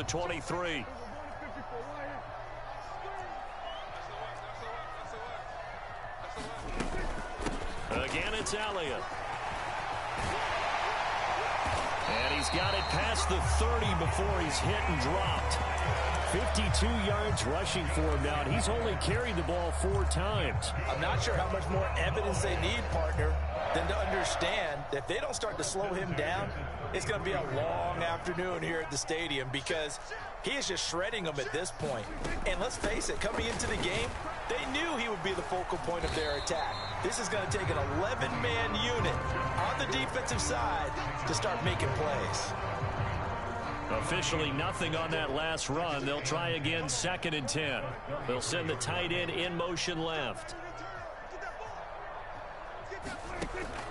23. Again, it's Elliott. And he's got it past the 30 before he's hit and dropped. 52 yards rushing for him now, and he's only carried the ball 4 times. I'm not sure how much more evidence they need, partner, than to understand that if they don't start to slow him down, it's going to be a long afternoon here at the stadium because he is just shredding them at this point. And let's face it, coming into the game, they knew he would be the focal point of their attack. This is going to take an 11-man unit on the defensive side to start making plays. Officially nothing on that last run. They'll try again 2nd and 10. They'll send the tight end in motion left.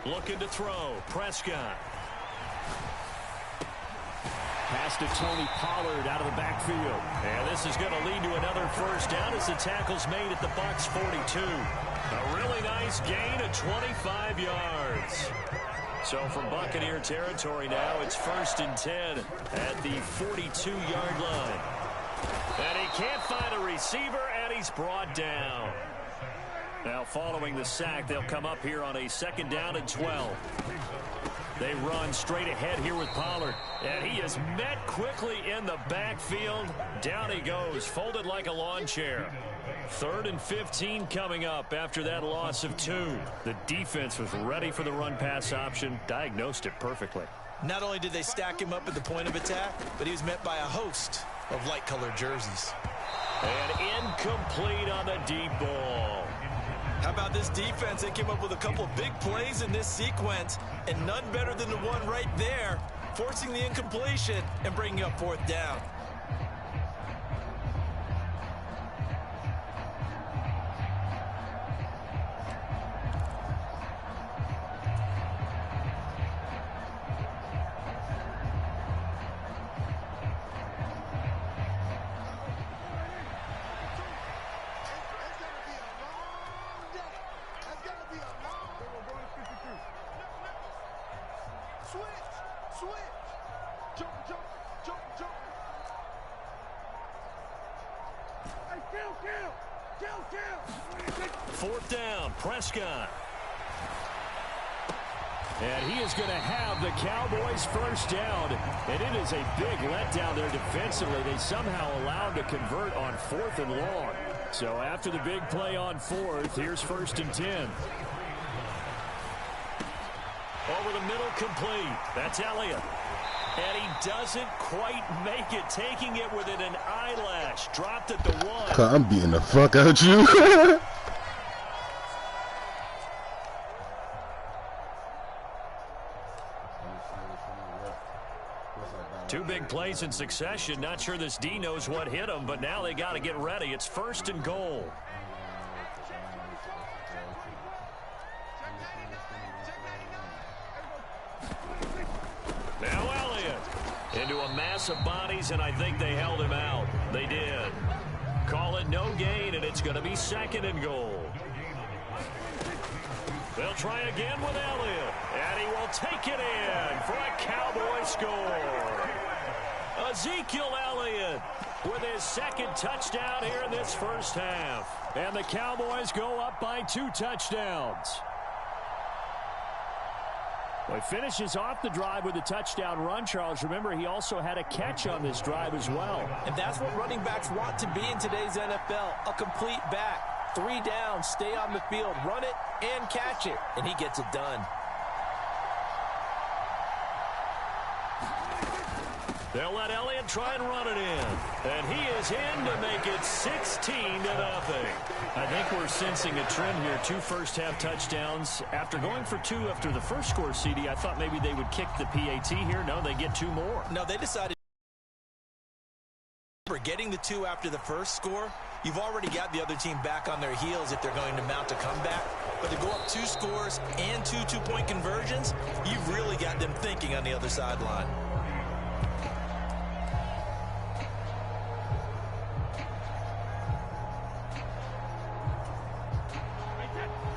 Looking to throw. Prescott. Pass to Tony Pollard out of the backfield. And this is going to lead to another first down as the tackle's made at the Bucs 42. A really nice gain of 25 yards. So from Buccaneer territory now, it's 1st and 10 at the 42-yard line. And he can't find a receiver, and he's brought down. Now following the sack, they'll come up here on a 2nd down and 12. They run straight ahead here with Pollard. And he is met quickly in the backfield. Down he goes, folded like a lawn chair. 3rd and 15 coming up after that loss of 2. The defense was ready for the run-pass option, diagnosed it perfectly. Not only did they stack him up at the point of attack, but he was met by a host of light-colored jerseys. And incomplete on the deep ball. How about this defense? They came up with a couple of big plays in this sequence, and none better than the one right there, forcing the incompletion and bringing up 4th down. Fourth down, Prescott. And he is going to have the Cowboys first down. And it is a big letdown there defensively. They somehow allowed to convert on 4th and long. So after the big play on 4th, here's 1st and 10. Over the middle, complete. That's Elliott. And he doesn't quite make it, taking it within an eyelash. Dropped at the 1. I'm beating the fuck out you. Two big plays in succession. Not sure this D knows what hit him, but now they got to get ready. It's 1st and goal. Now Elliott into a mass of bodies, and I think they held him out. They did. Call it no gain, and it's going to be 2nd and goal. They'll try again with Elliott, and he will take it in for a Cowboy score. Ezekiel Elliott with his 2nd touchdown here in this first half. And the Cowboys go up by 2 touchdowns. Well, he finishes off the drive with a touchdown run, Charles. Remember, he also had a catch on this drive as well. And that's what running backs want to be in today's NFL, a complete back. 3 down, stay on the field, run it, and catch it. And he gets it done. They'll let Elliott try and run it in. And he is in to make it 16-0. I think we're sensing a trend here. 2 first-half touchdowns. After going for 2 after the first score, CD, I thought maybe they would kick the PAT here. No, they get 2 more. No, they decided. For getting the 2 after the first score, you've already got the other team back on their heels if they're going to mount a comeback. But to go up 2 scores and 2 two-point conversions, you've really got them thinking on the other sideline.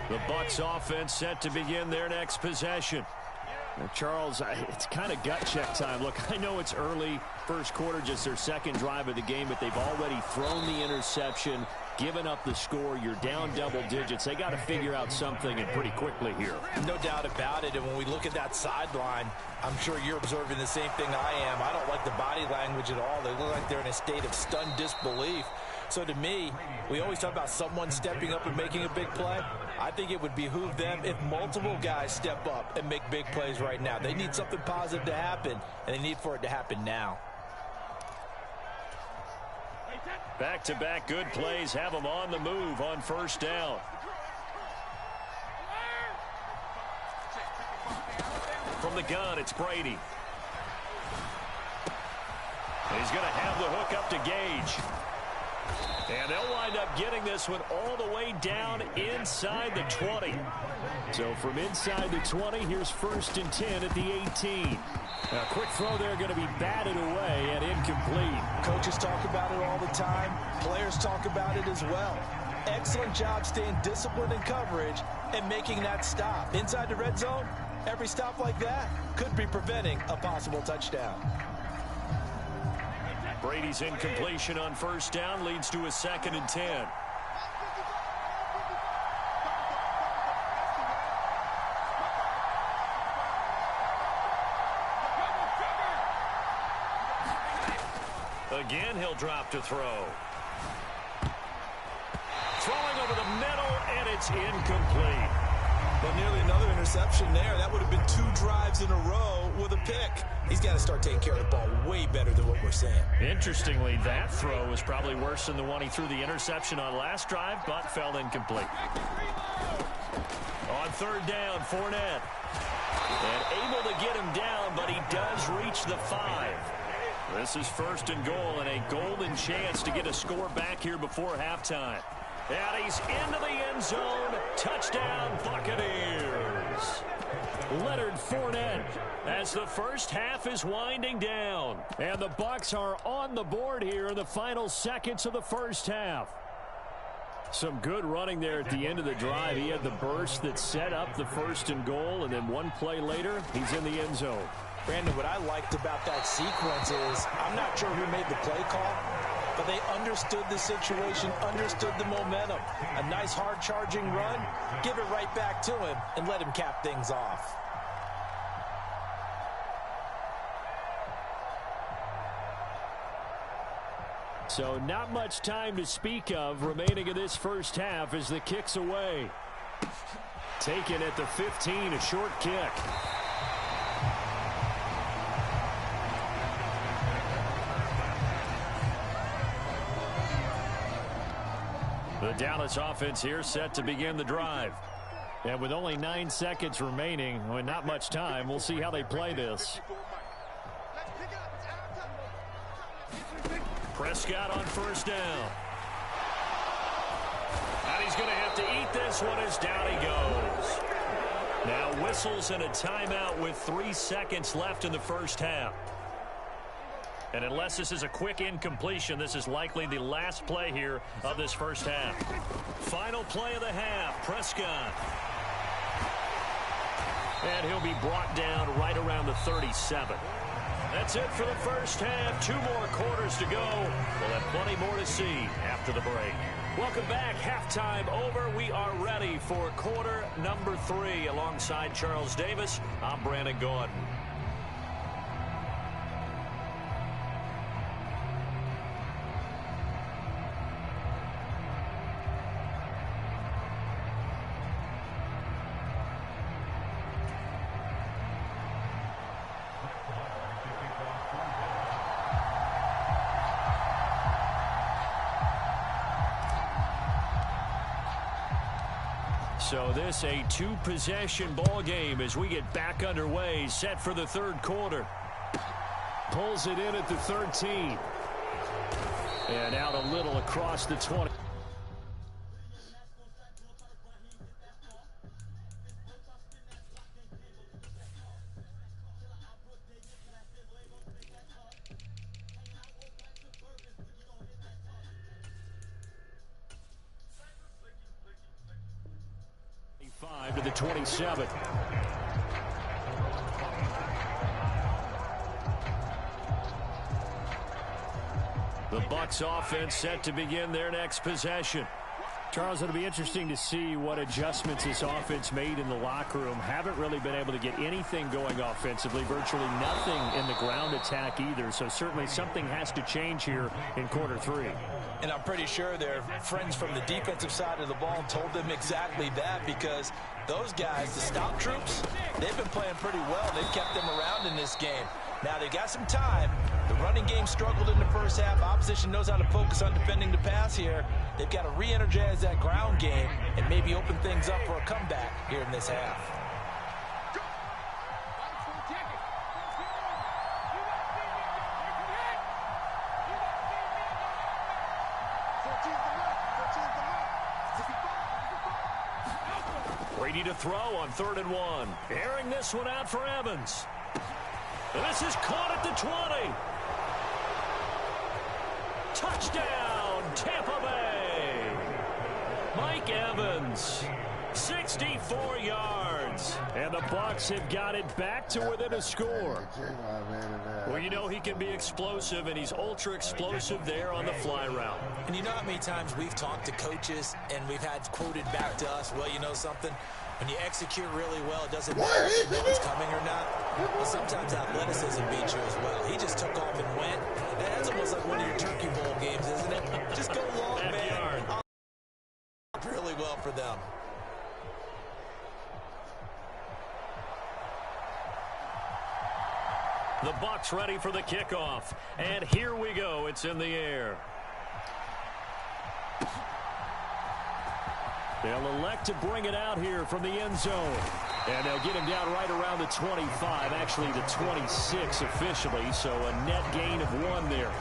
The Bucs offense set to begin their next possession. Charles, it's kind of gut check time. Look, I know it's early, first quarter, just their second drive of the game, but they've already thrown the interception, given up the score. You're down double digits. They got to figure out something, and pretty quickly here. No doubt about it. And when we look at that sideline, I'm sure you're observing the same thing I am. I don't like the body language at all. They look like they're in a state of stunned disbelief. So to me, we always talk about someone stepping up and making a big play. I think it would behoove them if multiple guys step up and make big plays right now. They need something positive to happen, and they need for it to happen now. Back-to-back good plays have them on the move on first down. From the gun, it's Brady. He's going to have the hook up to Gage. And they'll wind up getting this one all the way down inside the 20. So from inside the 20, here's 1st and 10 at the 18. A quick throw there going to be batted away and incomplete. Coaches talk about it all the time. Players talk about it as well. Excellent job staying disciplined in coverage and making that stop. Inside the red zone, every stop like that could be preventing a possible touchdown. Brady's incompletion on first down leads to a 2nd and 10. Again, he'll drop to throw. Throwing over the middle, and it's incomplete. But nearly another interception there. That would have been 2 drives in a row with a pick. He's got to start taking care of the ball way better than what we're saying. Interestingly, that throw was probably worse than the one he threw the interception on last drive, but fell incomplete. On 3rd down, Fournette. And able to get him down, but he does reach the 5. This is 1st and goal, and a golden chance to get a score back here before halftime. And he's into the end zone. Touchdown, Buccaneers. Leonard Fournette as the first half is winding down. And the Bucs are on the board here in the final seconds of the first half. Some good running there at the end of the drive. He had the burst that set up the 1st and goal, and then one play later, he's in the end zone. Brandon, what I liked about that sequence is I'm not sure who made the play call, but they understood the situation, understood the momentum. A nice hard-charging run, give it right back to him, and let him cap things off. So not much time to speak of remaining in this first half as the kick's away. Taken at the 15, a short kick. The Dallas offense here set to begin the drive. And with only 9 seconds remaining, and not much time, we'll see how they play this. Prescott on first down. And he's going to have to eat this one as down he goes. Now whistles and a timeout with 3 seconds left in the first half. And unless this is a quick incompletion, this is likely the last play here of this first half. Final play of the half, Prescott. And he'll be brought down right around the 37. That's it for the first half. 2 more quarters to go. We'll have plenty more to see after the break. Welcome back. Halftime over. We are ready for quarter number 3. Alongside Charles Davis, I'm Brandon Gaudin. So this a 2-possession ball game as we get back underway, set for the 3rd quarter. Pulls it in at the 13. And out a little across the 20. To the 27. The Bucs offense set to begin their next possession. Charles, it'll be interesting to see what adjustments this offense made in the locker room. Haven't really been able to get anything going offensively, virtually nothing in the ground attack either. So certainly something has to change here in quarter three. And I'm pretty sure their friends from the defensive side of the ball told them exactly that, because those guys, the stop troops, they've been playing pretty well. They've kept them around in this game. Now they got some time. The running game struggled in the first half. Opposition knows how to focus on defending the pass here. They've got to re-energize that ground game and maybe open things up for a comeback here in this half. Brady to throw on 3rd and 1. Airing this one out for Evans. And this is caught at the 20. Touchdown, Tampa Bay. Mike Evans, 64 yards. And the Bucs have got it back to within a score. Well, you know he can be explosive, and he's ultra explosive there on the fly route. And you know how many times we've talked to coaches and we've had quoted back to us, well, you know something? When you execute really well, it doesn't matter if you know it's coming or not. But sometimes athleticism beats you as well. He just took off and went. And that's almost like one of your Turkey Bowl games, isn't it? Just go long, man. Really well for them. The Bucs ready for the kickoff. And here we go. It's in the air. They'll elect to bring it out here from the end zone. And they'll get him down right around the 25, actually the 26 officially, so a net gain of 1 there.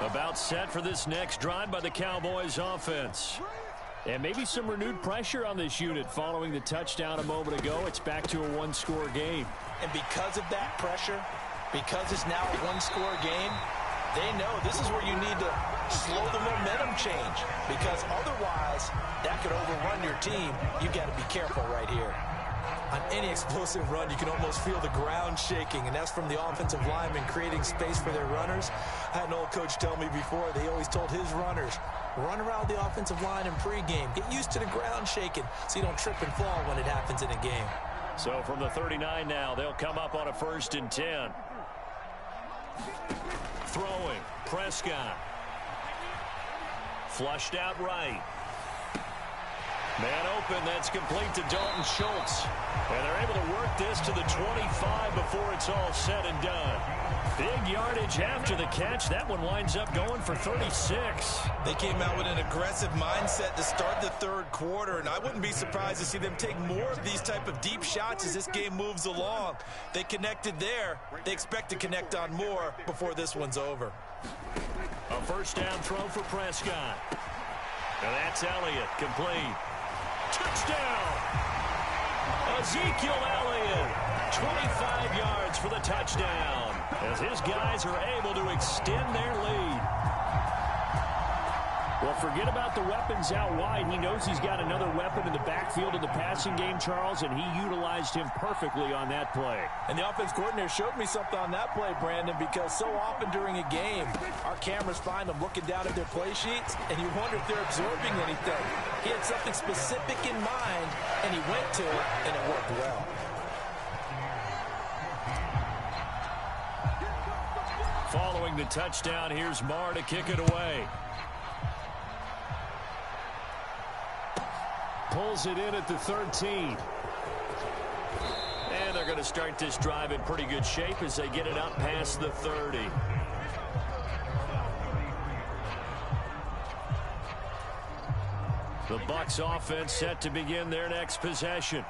About set for this next drive by the Cowboys offense. And maybe some renewed pressure on this unit following the touchdown a moment ago. It's back to a 1-score game. And because of that pressure, because it's now a 1-score game, they know this is where you need to slow the momentum change, because otherwise that could overrun your team. You've got to be careful right here. On any explosive run, you can almost feel the ground shaking, and that's from the offensive linemen creating space for their runners. I had an old coach tell me before, they always told his runners, run around the offensive line in pregame. Get used to the ground shaking so you don't trip and fall when it happens in a game. So from the 39 now, they'll come up on a 1st and 10. Throwing, Prescott. Flushed out right. Man open, that's complete to Dalton Schultz. And they're able to work this to the 25 before it's all said and done. Big yardage after the catch. That one winds up going for 36. They came out with an aggressive mindset to start the 3rd quarter, and I wouldn't be surprised to see them take more of these type of deep shots as this game moves along. They connected there. They expect to connect on more before this one's over. A 1st down throw for Prescott. And that's Elliott, complete. Touchdown! Ezekiel Elliott, 25 yards for the touchdown, as his guys are able to extend their lead. Well, forget about the weapons out wide. He knows he's got another weapon in the backfield in the passing game, Charles, and he utilized him perfectly on that play. And the offense coordinator showed me something on that play, Brandon, because so often during a game, our cameras find them looking down at their play sheets, and you wonder if they're absorbing anything. He had something specific in mind, and he went to it, and it worked well. Following the touchdown, here's Marr to kick it away. Pulls it in at the 13. And they're going to start this drive in pretty good shape as they get it up past the 30. The Bucs offense set to begin their next possession.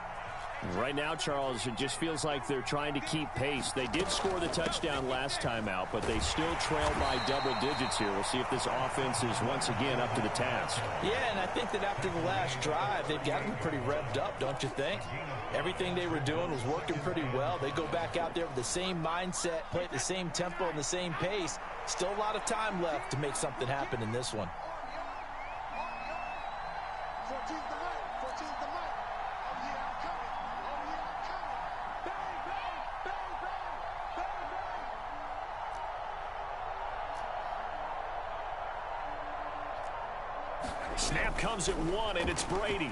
Right now, Charles, it just feels like they're trying to keep pace. They did score the touchdown last time out, but they still trail by double digits here. We'll see if this offense is once again up to the task. Yeah, and I think that after the last drive, they've gotten pretty revved up, don't you think? Everything they were doing was working pretty well. They go back out there with the same mindset, play at the same tempo and the same pace. Still a lot of time left to make something happen in this one. Snap comes at 1, and it's Brady.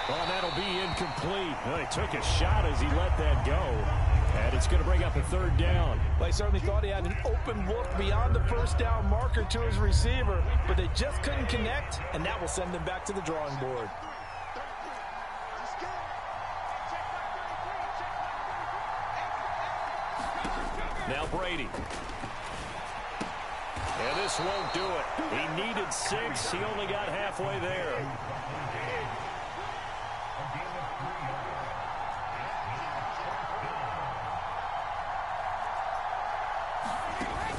Well, that'll be incomplete. Well, he took a shot as he let that go. And it's going to bring up a third down. Well, he certainly thought he had an open look beyond the first down marker to his receiver, but they just couldn't connect, and that will send him back to the drawing board. Now Brady. And this won't do it. He needed 6. He only got halfway there.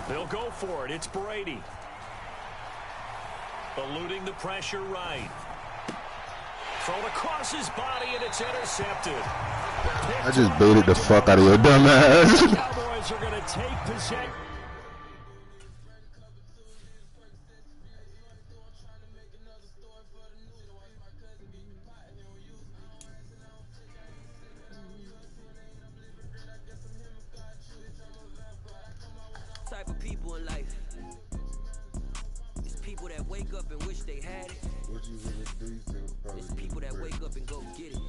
They'll go for it. It's Brady. Eluding the pressure right. Thrown across his body, and it's intercepted. I just baited the fuck out of your dumb ass. The Cowboys are going to take possession. Type of people in life. It's people that wake up and wish they had it. It's people that wake up and go get it.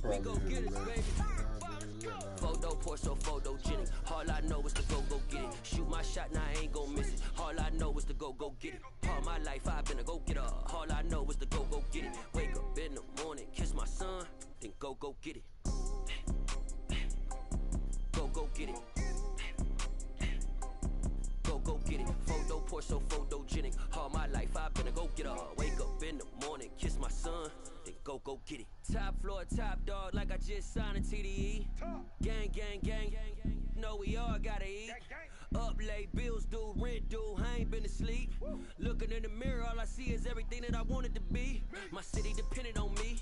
We go get it, baby. Photo poor, so photogenic. All I know is to go get it. Shoot my shot, now I ain't gon' miss it. All I know is to go get it. All my life I've been a go getter. All I know is to go get it. Wake up in the morning, kiss my son, then go get it. Go get it. Go get it. Photo poor, so photogenic. All my life I've been a go getter. Wake up in the morning, kiss my son, then go get it. Top floor, top dog, like I just signed a TDE. Gang, gang, gang. Know we all gotta eat. Up late, bills due, rent due, I ain't been asleep. Looking in the mirror, all I see is everything that I wanted to be. My city depended on me,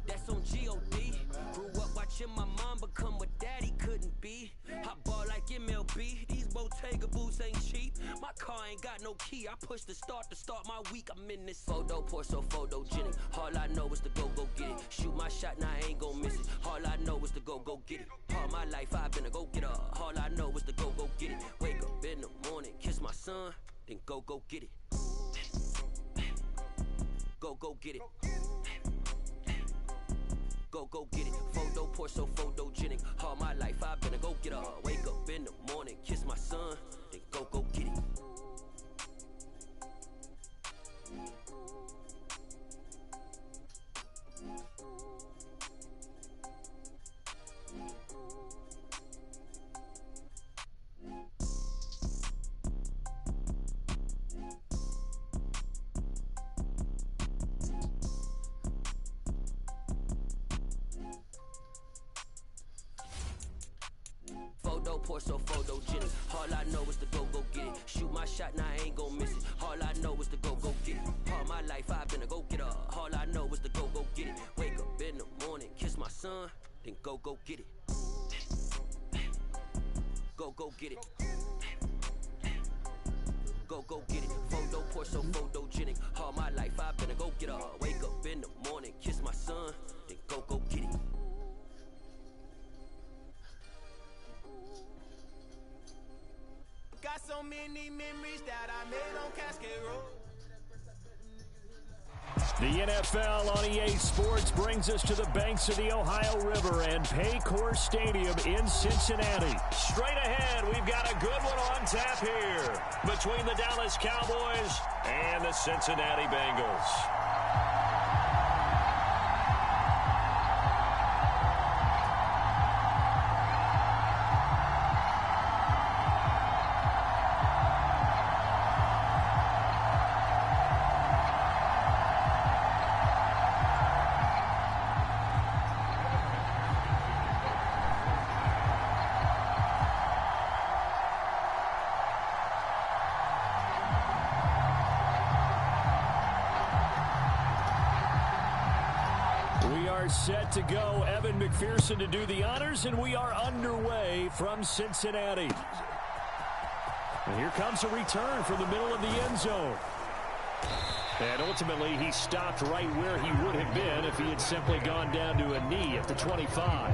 that's on G.O.D. Grew up watching my mom become what daddy couldn't be. I ball like MLB, these Bottega boots ain't cheap. My car ain't got no key, I push the start to start my week. I'm in this photo poor, so photogenic. All I know is to go get it. Shoot my shot, now I ain't gon' miss it. All I know is to go get it. All my life I've been a go getter. All I know is to go get it. Wake up in the morning, kiss my son, then go get it. Go get it. Go get it. Photo poor, so photogenic. All my life I've been a go getter. Wake up in the morning, kiss my son, then go get it. Photo poor, so photogenic. All I know is to go get it. Shoot my shot, now I ain't gon' miss it. All I know is to go get it. All my life I've been a go getter. All I know is to go get it. Wake up in the morning, kiss my son, then go get it. Go get it. Go get it. Photo poor, so photogenic. All my life I've been a go getter. Wake up in the morning, kiss my son, then go get it. Got so many memories that I made on Cascade Road. The NFL on EA Sports brings us to the banks of the Ohio River and Paycor Stadium in Cincinnati. Straight ahead, we've got a good one on tap here between the Dallas Cowboys and the Cincinnati Bengals. Set to go. Evan McPherson to do the honors, and we are underway from Cincinnati. And here comes a return from the middle of the end zone. And ultimately, he stopped right where he would have been if he had simply gone down to a knee at the 25.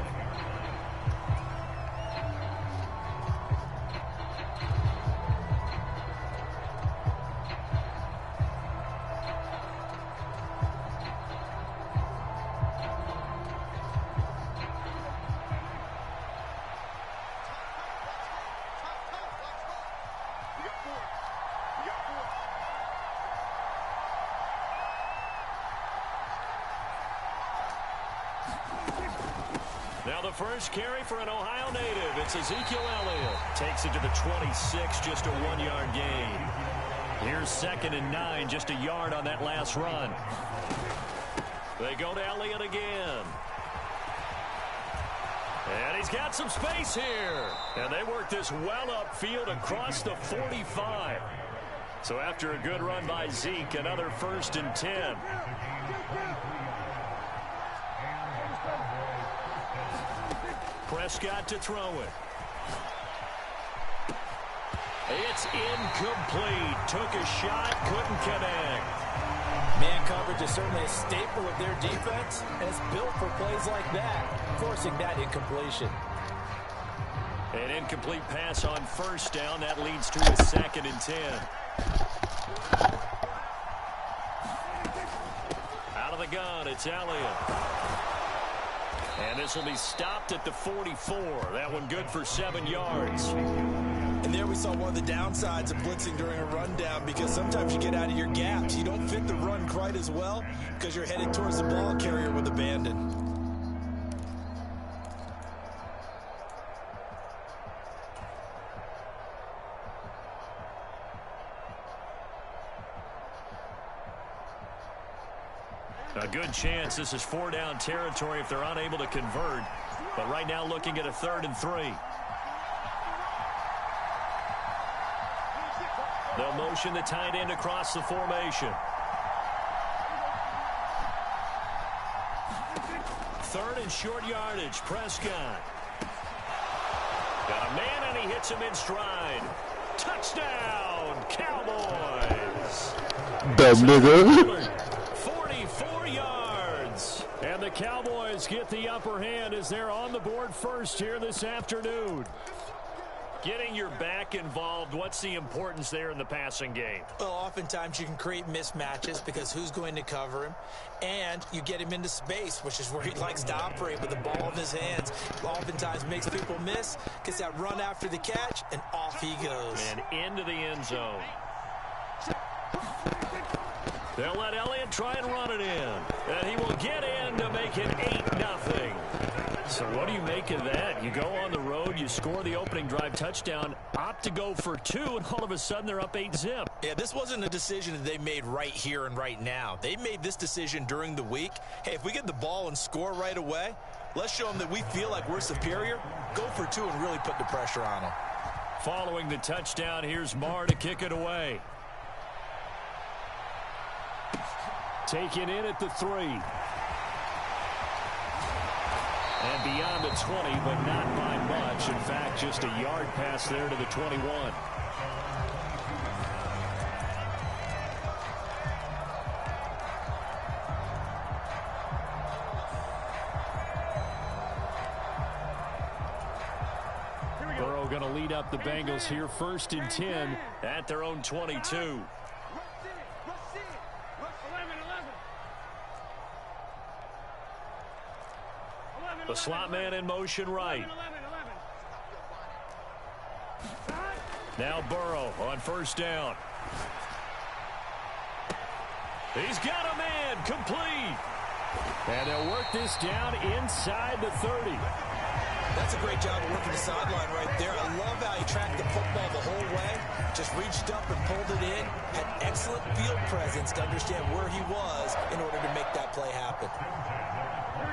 Now the first carry for an Ohio native. It's Ezekiel Elliott. Takes it to the 26, just a 1-yard gain. Here's 2nd and 9, just a yard on that last run. They go to Elliott again. And he's got some space here. And they work this well upfield across the 45. So after a good run by Zeke, another 1st and 10. Prescott to throw it. It's incomplete. Took a shot, couldn't connect. Man coverage is certainly a staple of their defense, and it's built for plays like that, forcing that incompletion. An incomplete pass on 1st down. That leads to a 2nd and 10. Out of the gun, it's Elliott. And this will be stopped at the 44. That one good for 7 yards. And there we saw one of the downsides of blitzing during a rundown, because sometimes you get out of your gaps. You don't fit the run quite as well because you're headed towards the ball carrier with abandon. A good chance this is 4-down territory if they're unable to convert. But right now looking at a 3rd and 3. They'll motion the tight end across the formation. 3rd and short yardage. Prescott. Got a man and he hits him in stride. Touchdown, Cowboys. Dumb nigga. 44 yards. And the Cowboys get the upper hand as they're on the board first here this afternoon. Getting your back involved, what's the importance there in the passing game? Well, oftentimes you can create mismatches because who's going to cover him? And you get him into space, which is where he likes to operate with the ball in his hands. Oftentimes makes people miss, gets that run after the catch, and off he goes. And into the end zone. They'll let Elliott try and run it in. And he will get in to make it 8-0. So what do you make of that? You go on the road, you score the opening drive touchdown, opt to go for 2, and all of a sudden they're up 8-zip. Yeah, this wasn't a decision that they made right here and right now. They made this decision during the week. Hey, if we get the ball and score right away, let's show them that we feel like we're superior. Go for 2 and really put the pressure on them. Following the touchdown, here's Marr to kick it away. Taken in at the 3. And beyond the 20, but not by much. In fact, just a yard pass there to the 21. Burrow going to lead up the Bengals here, 1st and 10 at their own 22. The slot man in motion right. Now Burrow on 1st down. He's got a man, complete. And they'll work this down inside the 30. That's a great job of working the sideline right there. I love how he tracked the football the whole way. Just reached up and pulled it in. Had excellent field presence to understand where he was in order to make that play happen.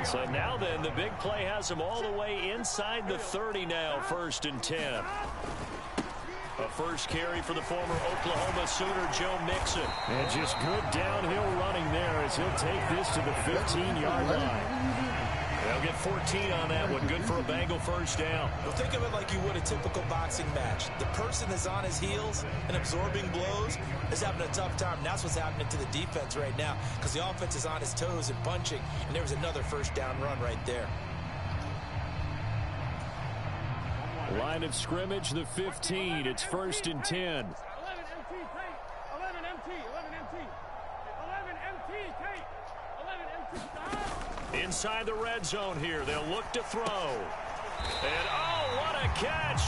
So now then, the big play has him all the way inside the 30 now, 1st and 10. A first carry for the former Oklahoma Sooner, Joe Mixon. And just good downhill running there as he'll take this to the 15-yard line. They'll get 14 on that one. Good for a Bengal first down. Well, think of it like you would a typical boxing match. The person that's on his heels and absorbing blows is having a tough time. And that's what's happening to the defense right now because the offense is on his toes and punching, and there was another first down run right there. Line of scrimmage, the 15. It's 1st and 10. 11 MT, tape. 11 MT, 11 MT. 11 MT, tape. 11 MT, stop. Inside the red zone here. They'll look to throw. And, oh, what a catch.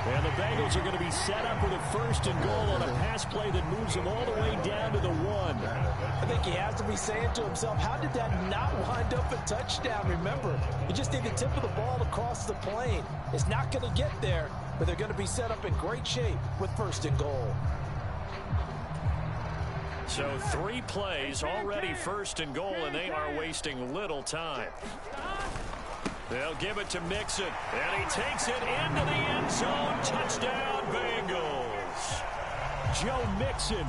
And the Bengals are going to be set up with a 1st and goal on a pass play that moves them all the way down to the 1. I think he has to be saying to himself, how did that not wind up a touchdown? Remember, you just need the tip of the ball across the plane. It's not going to get there, but they're going to be set up in great shape with 1st and goal. So 3 plays, already 1st and goal, and they are wasting little time. They'll give it to Mixon, and he takes it into the end zone. Touchdown, Bengals. Joe Mixon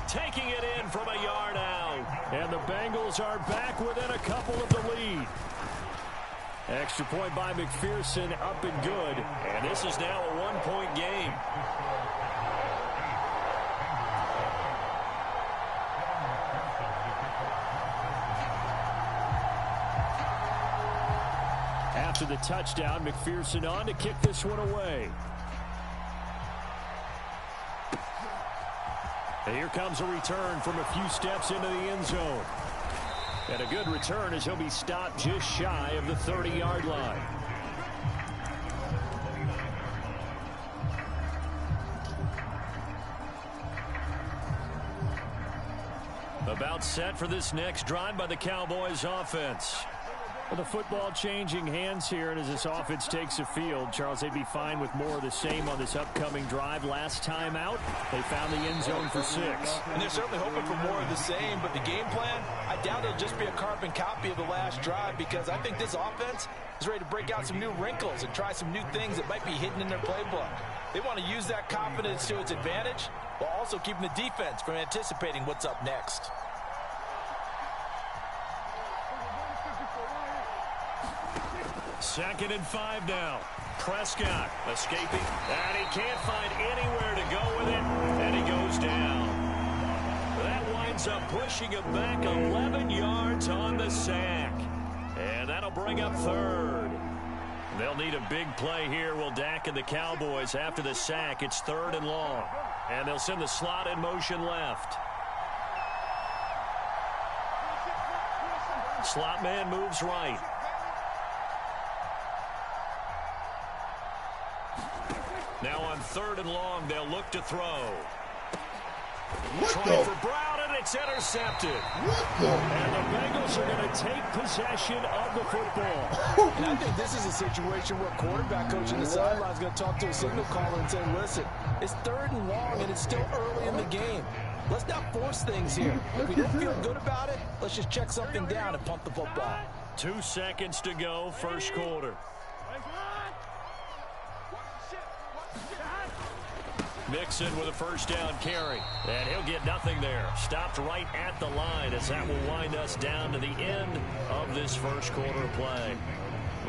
taking it in from a yard out. And the Bengals are back within a couple of the lead. Extra point by McPherson, up and good. And this is now a 1-point game. After the touchdown, McPherson on to kick this one away. And here comes a return from a few steps into the end zone. And a good return as he'll be stopped just shy of the 30-yard line. About set for this next drive by the Cowboys offense. Well, the football changing hands here, and as this offense takes the field, Charles, they'd be fine with more of the same on this upcoming drive. Last time out, they found the end zone for 6. And they're certainly hoping for more of the same, but the game plan, I doubt it'll just be a carbon copy of the last drive because I think this offense is ready to break out some new wrinkles and try some new things that might be hidden in their playbook. They want to use that confidence to its advantage while also keeping the defense from anticipating what's up next. Second and 5 now. Prescott escaping, and he can't find anywhere to go with it, and he goes down. That winds up pushing him back 11 yards on the sack, and that'll bring up 3rd. They'll need a big play here, will Dak and the Cowboys. After the sack, it's 3rd and long, and they'll send the slot in motion left. Slot man moves right. Now on 3rd and long, they'll look to throw. Trying for Brown, and it's intercepted. And the Bengals are going to take possession of the football. And I think this is a situation where quarterback coach in the sideline is going to talk to a signal caller and say, listen, it's 3rd and long, and it's still early in the game. Let's not force things here. If we don't feel good about it, let's just check something down and pump the football. 2 seconds to go, first quarter. Mixon with a first down carry, and he'll get nothing there. Stopped right at the line as that will wind us down to the end of this first quarter play.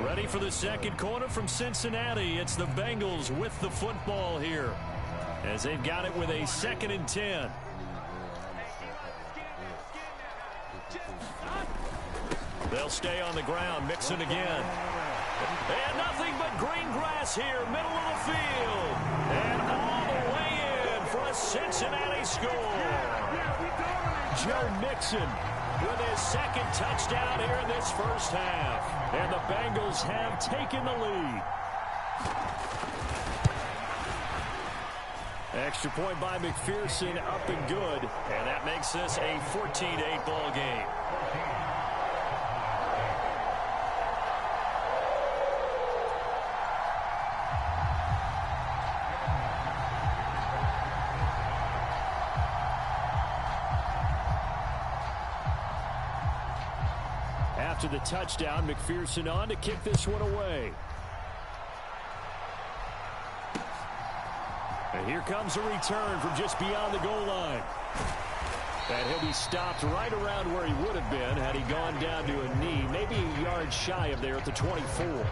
Ready for the second quarter from Cincinnati. It's the Bengals with the football here as they've got it with a 2nd and 10. They'll stay on the ground. Mixon again. And nothing but green grass here, middle of the field. And all the way in for a Cincinnati score. Joe Mixon with his 2nd touchdown here in this first half. And the Bengals have taken the lead. Extra point by McPherson, up and good. And that makes this a 14-8 ball game. After the touchdown, McPherson on to kick this one away. And here comes a return from just beyond the goal line. And he'll be stopped right around where he would have been had he gone down to a knee, maybe a yard shy of there at the 24.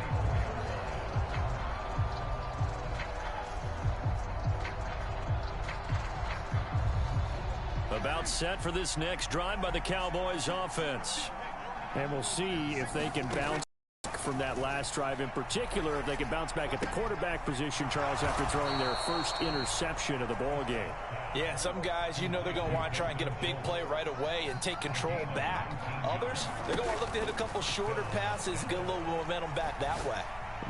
About set for this next drive by the Cowboys offense. And we'll see if they can bounce from that last drive, in particular if they can bounce back at the quarterback position, Charles, after throwing their first interception of the ball game. Yeah, some guys, you know, they're going to want to try and get a big play right away and take control back. Others, they're going to look to hit a couple shorter passes, get a little momentum back that way.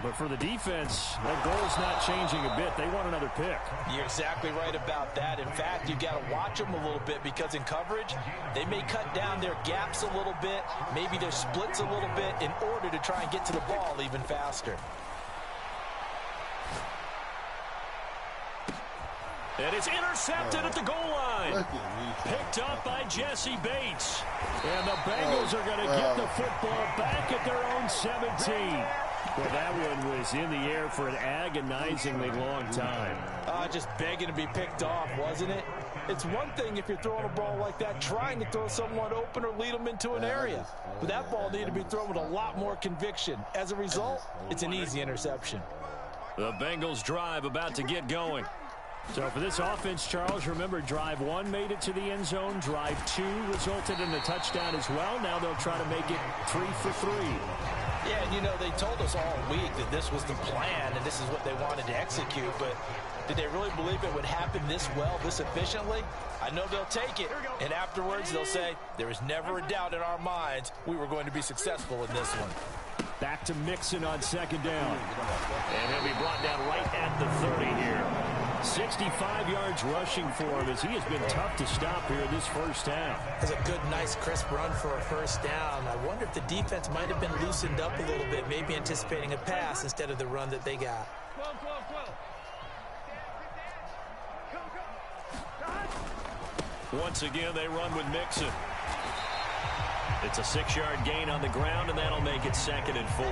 But for the defense, that goal's not changing a bit. They want another pick. You're exactly right about that. In fact, you've got to watch them a little bit because in coverage, they may cut down their gaps a little bit, maybe their splits a little bit in order to try and get to the ball even faster. And it's intercepted at the goal line. Picked up by Jesse Bates. And the Bengals are going to get the football back at their own 17. Well, that one was in the air for an agonizingly long time. Just begging to be picked off, wasn't it? It's one thing if you're throwing a ball like that, trying to throw someone open or lead them into an area. But that ball needed to be thrown with a lot more conviction. As a result, it's an easy interception. The Bengals drive about to get going. So for this offense, Charles, remember, drive 1 made it to the end zone. Drive 2 resulted in a touchdown as well. Now they'll try to make it 3 for 3. Yeah, and you know, they told us all week that this was the plan and this is what they wanted to execute, but did they really believe it would happen this well, this efficiently? I know they'll take it, and afterwards they'll say, there was never a doubt in our minds we were going to be successful in this one. Back to Mixon on second down. And he'll be brought down right at the 30 here. 65 yards rushing for him as he has been tough to stop here in this first half. That's a good, nice, crisp run for a first down. I wonder if the defense might have been loosened up a little bit, maybe anticipating a pass instead of the run that they got. 12, 12, 12. Once again, they run with Mixon. It's a 6-yard gain on the ground, and that'll make it 2nd and 4.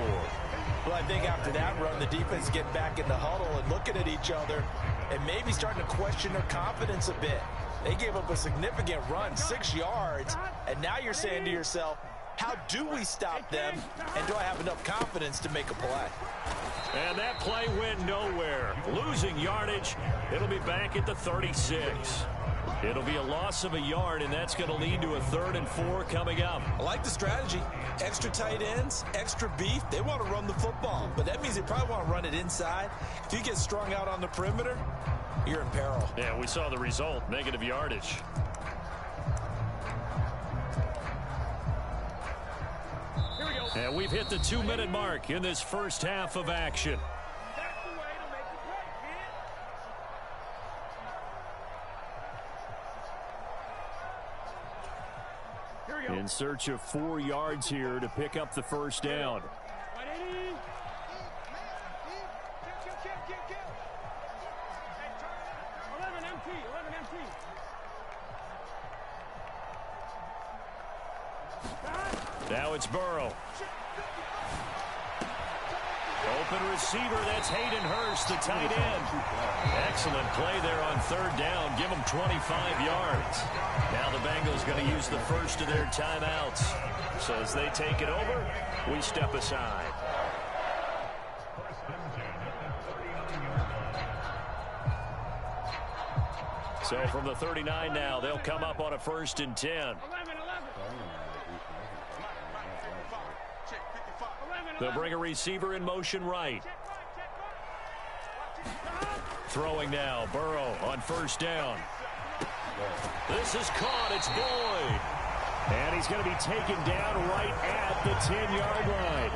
Well, I think after that run, the defense get back in the huddle and looking at each other and maybe starting to question their confidence a bit. They gave up a significant run, 6 yards, and now you're saying to yourself, how do we stop them, and do I have enough confidence to make a play? And that play went nowhere. Losing yardage. It'll be back at the 36. It'll be a loss of a yard, and that's going to lead to a 3rd and 4 coming up. I like the strategy. Extra tight ends, extra beef. They want to run the football, but that means they probably want to run it inside. If you get strung out on the perimeter, you're in peril. Yeah, we saw the result, negative yardage. Here we go. And we've hit the 2-minute mark in this first half of action. That's the way to make the play, kid. Here we go. In search of 4 yards here to pick up the first down. 180. Kill. 11 MT. Now it's Burrow. Open receiver, that's Hayden Hurst, the tight end. Excellent play there on 3rd down. Give them 25 yards. Now the Bengals going to use the first of their timeouts. So as they take it over, we step aside. So from the 39 now, they'll come up on a 1st and 10. 11. They'll bring a receiver in motion right. Throwing now, Burrow on 1st down. This is caught, it's Boyd. And he's going to be taken down right at the 10-yard line.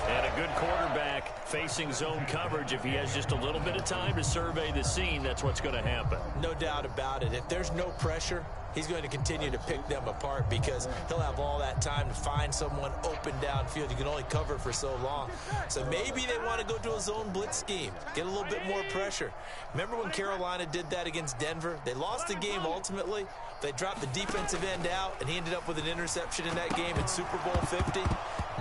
And a good quarterback facing zone coverage. If he has just a little bit of time to survey the scene, that's what's going to happen. No doubt about it. If there's no pressure, he's going to continue to pick them apart because he'll have all that time to find someone open downfield. You can only cover for so long. So maybe they want to go to a zone blitz scheme, get a little bit more pressure. Remember when Carolina did that against Denver? They lost the game ultimately. They dropped the defensive end out, and he ended up with an interception in that game in Super Bowl 50.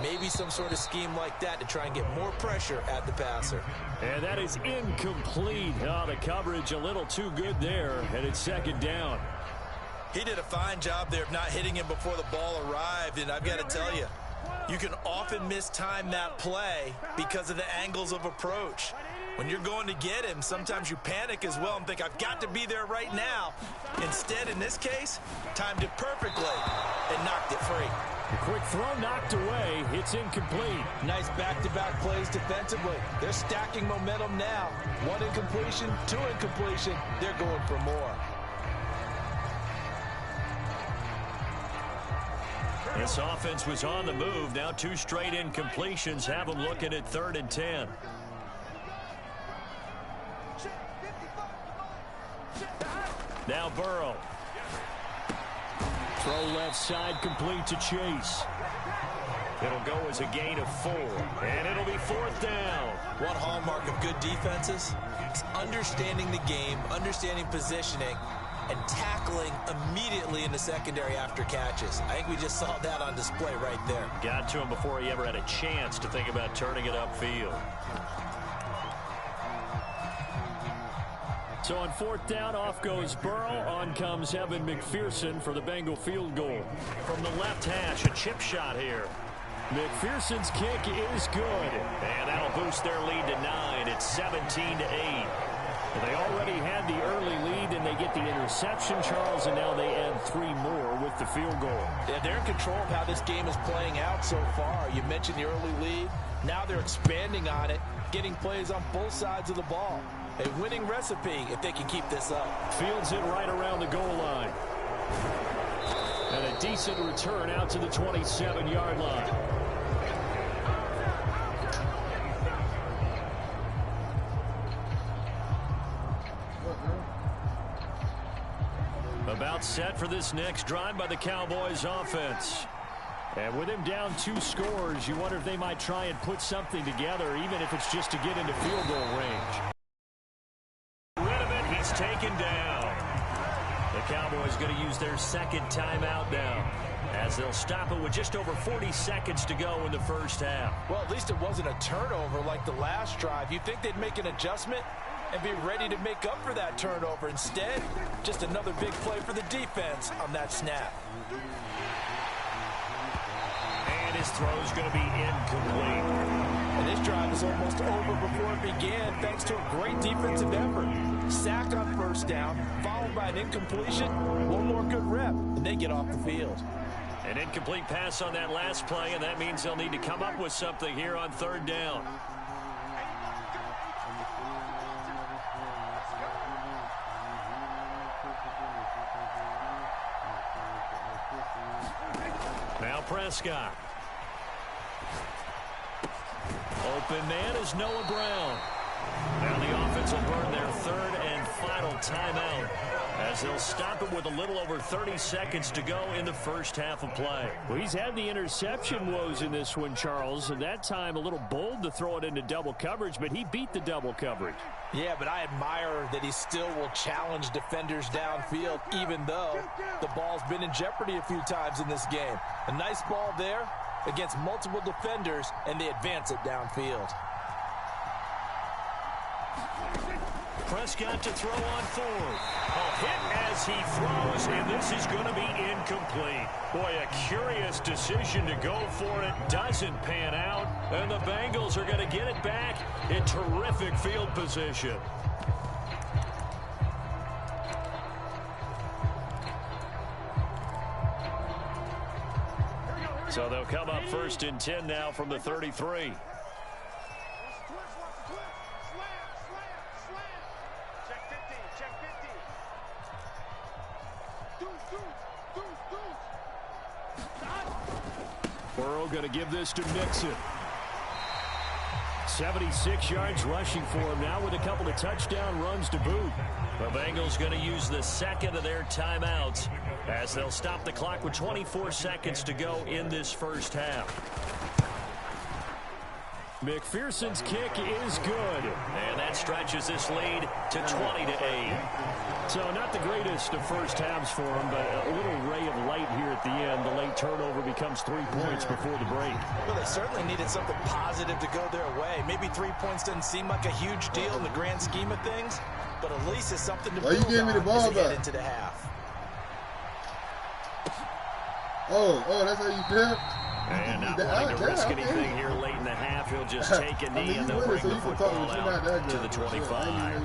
Maybe some sort of scheme like that to try and get more pressure at the passer. And that is incomplete. Oh, the coverage a little too good there, and it's 2nd down. He did a fine job there of not hitting him before the ball arrived, and I've got to tell you, you can often mistime that play because of the angles of approach. When you're going to get him, sometimes you panic as well and think, I've got to be there right now. Instead, in this case, timed it perfectly and knocked it free. The quick throw knocked away. It's incomplete. Nice back-to-back plays defensively. They're stacking momentum now. 1 incompletion, 2 incompletion. They're going for more. This offense was on the move. Now 2 straight incompletions have them looking at 3rd and 10. Now Burrow. Throw left side complete to Chase. It'll go as a gain of 4, and it'll be 4th down. One hallmark of good defenses is understanding the game, understanding positioning, and tackling immediately in the secondary after catches. I think we just saw that on display right there. Got to him before he ever had a chance to think about turning it upfield. So on 4th down, off goes Burrow. On comes Evan McPherson for the Bengal field goal. From the left hash, a chip shot here. McPherson's kick is good. And that'll boost their lead to 9. It's 17-8. They already had the early lead, and they get the interception, Charles, and now they add 3 more with the field goal. Yeah, they're in control of how this game is playing out so far. You mentioned the early lead. Now they're expanding on it, getting plays on both sides of the ball. A winning recipe if they can keep this up. Fields it right around the goal line. And a decent return out to the 27-yard line. About set for this next drive by the Cowboys offense. And with him down 2 scores, you wonder if they might try and put something together, even if it's just to get into field goal range. Rid of it, he's taken down. The Cowboys going to use their 2nd timeout now, as they'll stop it with just over 40 seconds to go in the first half. Well, at least it wasn't a turnover like the last drive. You'd think they'd make an adjustment and be ready to make up for that turnover. Instead, just another big play for the defense on that snap. And his throw's going to be incomplete. And this drive is almost over before it began, thanks to a great defensive effort. Sack on 1st down, followed by an incompletion. 1 more good rep, and they get off the field. An incomplete pass on that last play, and that means they'll need to come up with something here on 3rd down. Now Prescott. Open man is Noah Brown. Now the offense will burn their 3rd and final timeout, as they'll stop it with a little over 30 seconds to go in the first half of play. Well, he's had the interception woes in this one, Charles, and that time a little bold to throw it into double coverage, but he beat the double coverage. Yeah, but I admire that he still will challenge defenders downfield, even though the ball's been in jeopardy a few times in this game. A nice ball there against multiple defenders, and they advance it downfield. Prescott to throw on 4th. A hit as he throws, and this is going to be incomplete. Boy, a curious decision to go for it. Doesn't pan out, and the Bengals are going to get it back in terrific field position. So they'll come up 1st and 10 now from the 33. Burrow going to give this to Mixon. 76 yards rushing for him now with a couple of touchdown runs to boot. The Bengals going to use the 2nd of their timeouts, as they'll stop the clock with 24 seconds to go in this first half. McPherson's kick is good. And that stretches this lead to 20-8. So not the greatest of first halves for him, but a little ray of light here at the end. The late turnover becomes 3 points before the break. Well, they certainly needed something positive to go their way. Maybe 3 points doesn't seem like a huge deal in the grand scheme of things, but at least it's something to build on as they get into the half. Oh, that's how you feel? And not wanting to risk anything here late in the half, he'll just take a knee and they'll bring the football out to the 25.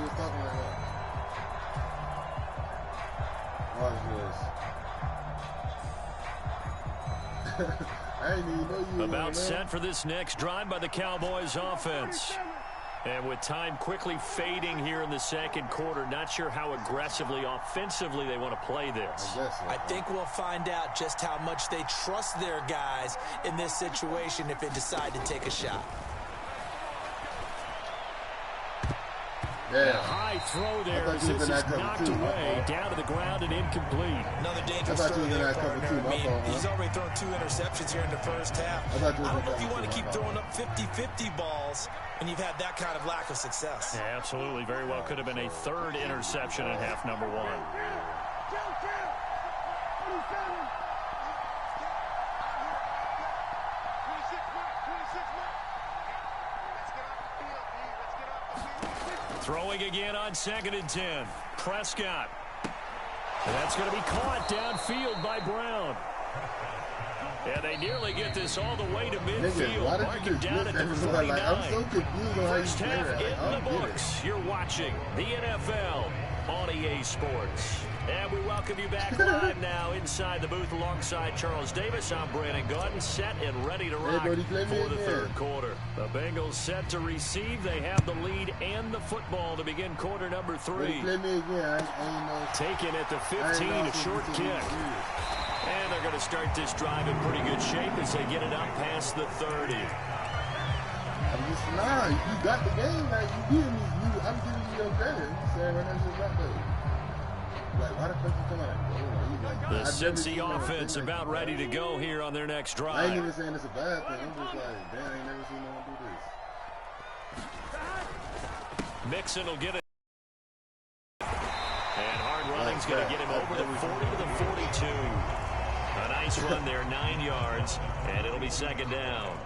I didn't even know you about set for this next drive by the Cowboys offense. And with time quickly fading here in the second quarter, not sure how aggressively, offensively they want to play this. I think we'll find out just how much they trust their guys in this situation if they decide to take a shot. Yeah. A high throw there as this is knocked away, down to the ground and incomplete. Another dangerous throw there, partner. I mean, he's already thrown 2 interceptions here in the first half. I don't know if you want to keep throwing up 50-50 balls when you've had that kind of lack of success. Yeah, absolutely. Very well could have been a 3rd interception in half number 1. Throwing again on 2nd and 10. Prescott. And that's going to be caught downfield by Brown. And they nearly get this all the way to midfield. Marking down at the 49. I'm so confused on how you First say half that. in the books. You're watching the NFL on EA Sports. And we welcome you back live now inside the booth alongside Charles Davis. I'm Brandon Gaudin, set and ready to rock for the 3rd quarter. The Bengals set to receive. They have the lead and the football to begin quarter number 3. Taken at the 15, a short kick. And they're going to start this drive in pretty good shape as they get it up past the 30. You got the game. Like, you giving me, I'm giving you your credit. You saying when that's just not there. Like, why the fuck you come out? The Cincy offense about ready to go here on their next drive. I ain't even saying it's a bad thing. I'm just like, damn, I ain't never seen no one do this. Mixon will get it. And hard running's going to get him over the 40 to the 42. A nice run there, 9 yards, and it'll be 2nd down.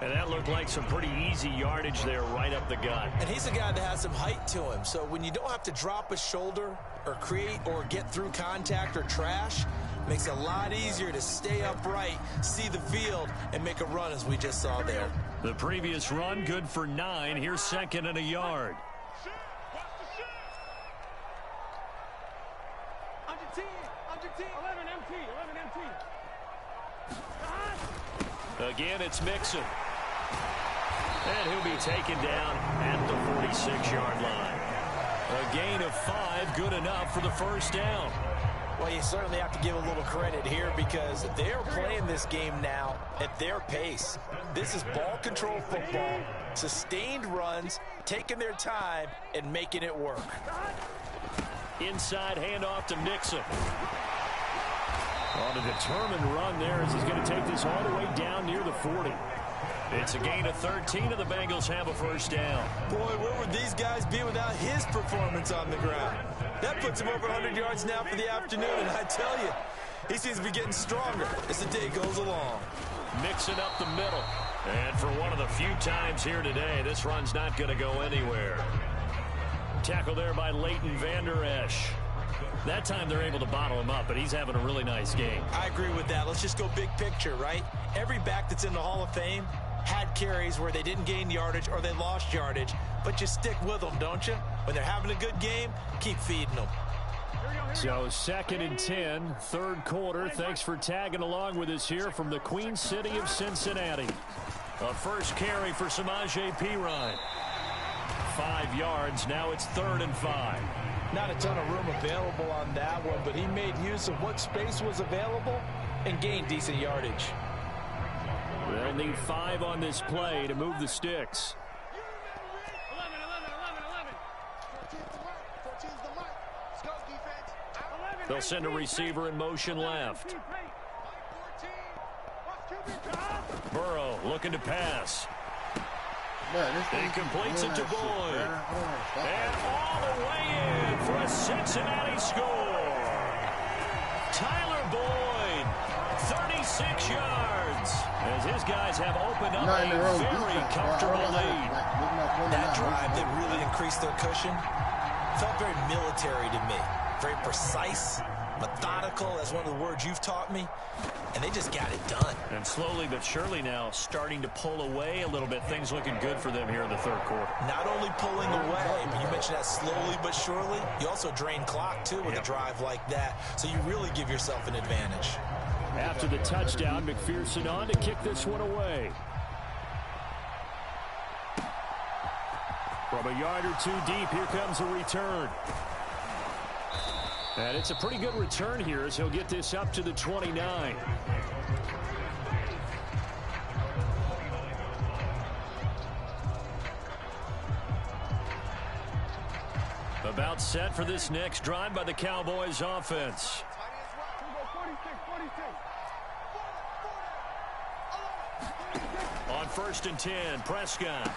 And that looked like some pretty easy yardage there right up the gut. And he's a guy that has some height to him. So when you don't have to drop a shoulder or create or get through contact or trash, makes it a lot easier to stay upright, see the field, and make a run as we just saw there. The previous run good for 9. Here's 2nd and a yard. Again, it's Mixon. And he'll be taken down at the 46-yard line. A gain of 5, good enough for the 1st down. Well, you certainly have to give a little credit here because they're playing this game now at their pace. This is ball control football, sustained runs, taking their time, and making it work. Inside handoff to Mixon. On a determined run there as he's going to take this all the way down near the 40. It's a gain of 13, and the Bengals have a 1st down. Boy, where would these guys be without his performance on the ground? That puts him over 100 yards now for the afternoon, and I tell you, he seems to be getting stronger as the day goes along. Mixing up the middle. And for one of the few times here today, this run's not going to go anywhere. Tackle there by Leighton Vander Esch. That time they're able to bottle him up, but he's having a really nice game. I agree with that. Let's just go big picture, right? Every back that's in the Hall of Fame had carries where they didn't gain yardage or they lost yardage, but you stick with them, don't you? When they're having a good game, keep feeding them. So 2nd and 10, 3rd quarter. Thanks for tagging along with us here from the Queen City of Cincinnati. A first carry for Samaje Perine. 5 yards. Now it's 3rd and 5. Not a ton of room available on that one, but he made use of what space was available and gained decent yardage. They'll need 5 on this play to move the sticks. 11. They'll send a receiver in motion left. Burrow looking to pass. He completes it to Boyd. And all the way in for a Cincinnati score. Tyler Boyd, 36 yards. As his guys have opened up a very comfortable lead. That drive that really increased their cushion felt very military to me. very precise, methodical. That's one of the words you've taught me. And they just got it done. And slowly but surely now starting to pull away a little bit. Things looking good for them here in the third quarter. Not only pulling away, but you mentioned that slowly but surely. You also drain clock, too, with a drive like that. So you really give yourself an advantage. After the touchdown, McPherson on to kick this one away. From a yard or two deep, here comes a return. And it's a pretty good return here as he'll get this up to the 29. About set for this next drive by the Cowboys offense. On 1st and 10, Prescott.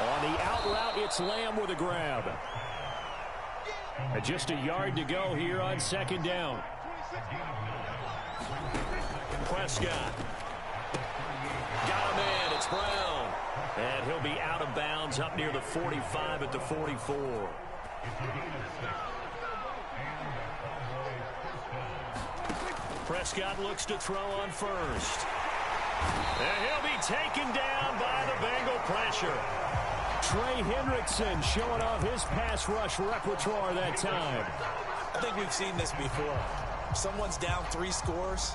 On the out route, it's Lamb with a grab. Just a yard to go here on 2nd down. Prescott. Got him in. It's Brown. And he'll be out of bounds up near the 45 at the 44. Prescott looks to throw on 1st. And he'll be taken down by the Bengal pressure. Trey Hendrickson showing off his pass rush repertoire that time. I think we've seen this before. Someone's down 3 scores.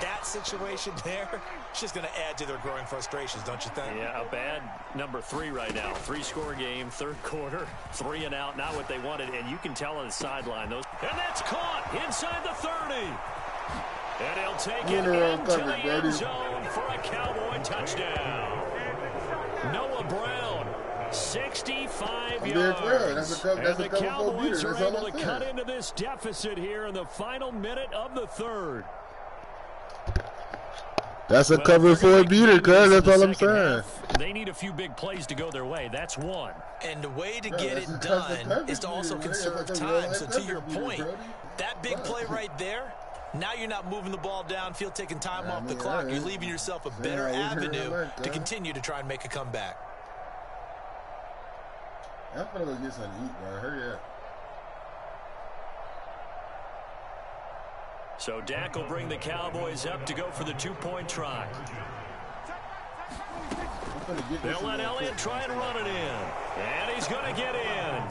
That situation there, it's just going to add to their growing frustrations, don't you think? Yeah, a bad number 3 right now. 3-score game, 3rd quarter, 3 and out, not what they wanted. And you can tell on the sideline. And that's caught inside the 30. And he'll take it into the end zone for a Cowboy touchdown. Noah Brown, 65 yards. And the Cowboys are able to cut into this deficit here in the final minute of the 3rd. That's a cover 4 beater, cuz. That's all I'm saying. They need a few big plays to go their way. That's one. And the way to get it done is to also conserve time. So to your point, that big play right there, now you're not moving the ball downfield, taking time off the clock. You're leaving yourself a better avenue to continue to try and make a comeback. I'm gonna go get something to eat, bro. Hurry up. So Dak will bring the Cowboys up to go for the 2-point try. They'll let Elliott try and run it in. And he's going to get in.